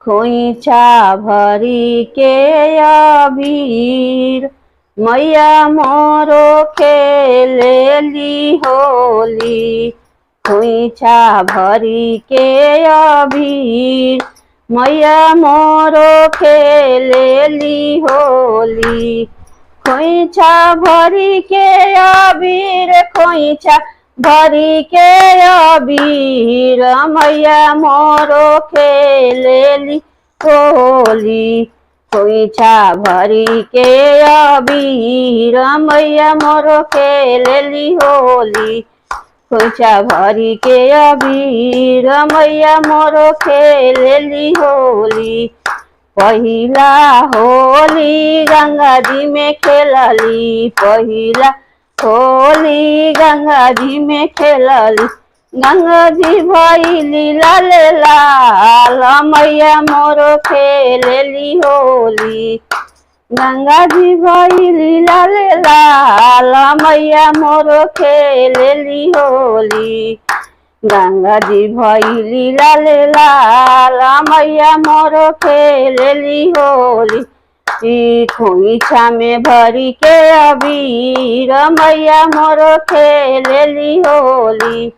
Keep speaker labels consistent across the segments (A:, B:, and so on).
A: खोइछा भरी के अबीर मैया मोरो खेलेली होली। खोइछा भरी के अबीर मैया मोरो खेलेली होली। खोइछा भरी के अबीर खोइछा भरी के अबीर मैया मोरो खेलेली होली। खोइछा भरी के अबीर मैया मोरो खेलेली होली। खोइछा भरी के अबीर मैया मोरो खेलेली होली। पहिला होली गंगा जी में खेलली। पहिला होली गंगा जी में खेलली। गंगा जी भइली लाल लाल मैया मोरो खेलेली होली। गंगा जी भइली लाल लाल मैया मोरो खेलेली होली। गंगा जी भइली लाल लाल मैया मोरो खेलेली होली। खोइछा में भरी के अबीर मैया मोरो खेलेली होली।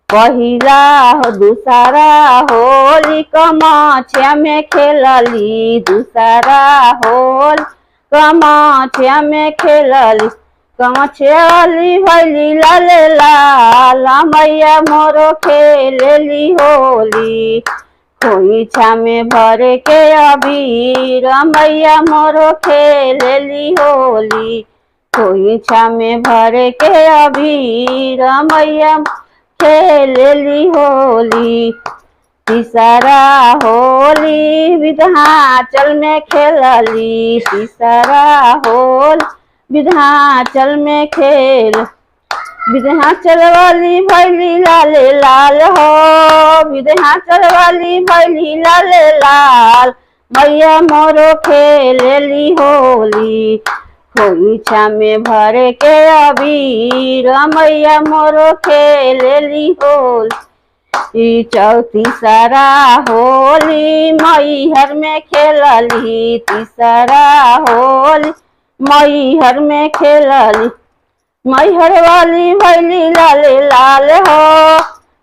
A: पहिला दूसरा होली कमाछिया में खेलली। दूसरा होली कमाछिया में खेलली। कमाछियाली भइली लाल लाल मैया मोरो खेलेली होली। खोइछा में भरे के अबीर मैया मोरो खेलेली होली। खोइछा में भरे के अबीर मैया खेलेली होली। तीसरा होली विंध्याचल में खेलली। तीसरा होली विंध्याचल में खेल। विंध्याचल वाली भइली लाल लाल हो। विंध्याचल वाली भइली लाल लाल मैया मोरो खेलेली होली। खोइछा में भरे के अबीर मैया मोरो खेलेली होली। तीसरा होली मैहर में खेलली। तीसरा होली मैहर में खेलली। मैहर वाली भइली लाल लाल हो।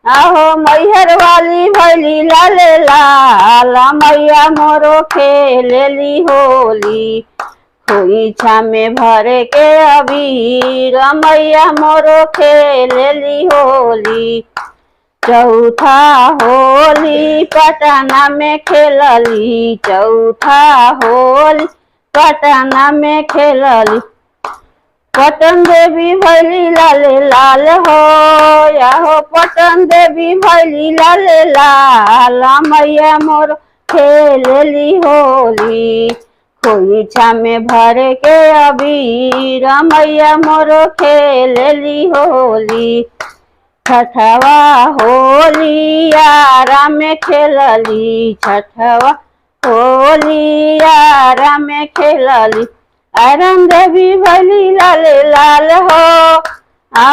A: आहो मैहर वाली भइली लाल लाल मैया मोरो खेलेली होली। खोइछा में भरे के अबीर मैया मोरो खेलेली होली। चौथा होली पटना में खेलली। चौथा होली पटना में खेलली। पटन देवी भइली लाल लाल हो। आहो पटन देवी भइली लाल लाल मैया मोरो खेलेली होली। खोइछा में भरे के अबीर मैया मोरो खेलेली होली। छठवा होली आरा में खेलली। छठवा होली आरा में खेलली। आयरन देवी भइली लाल लाल हो।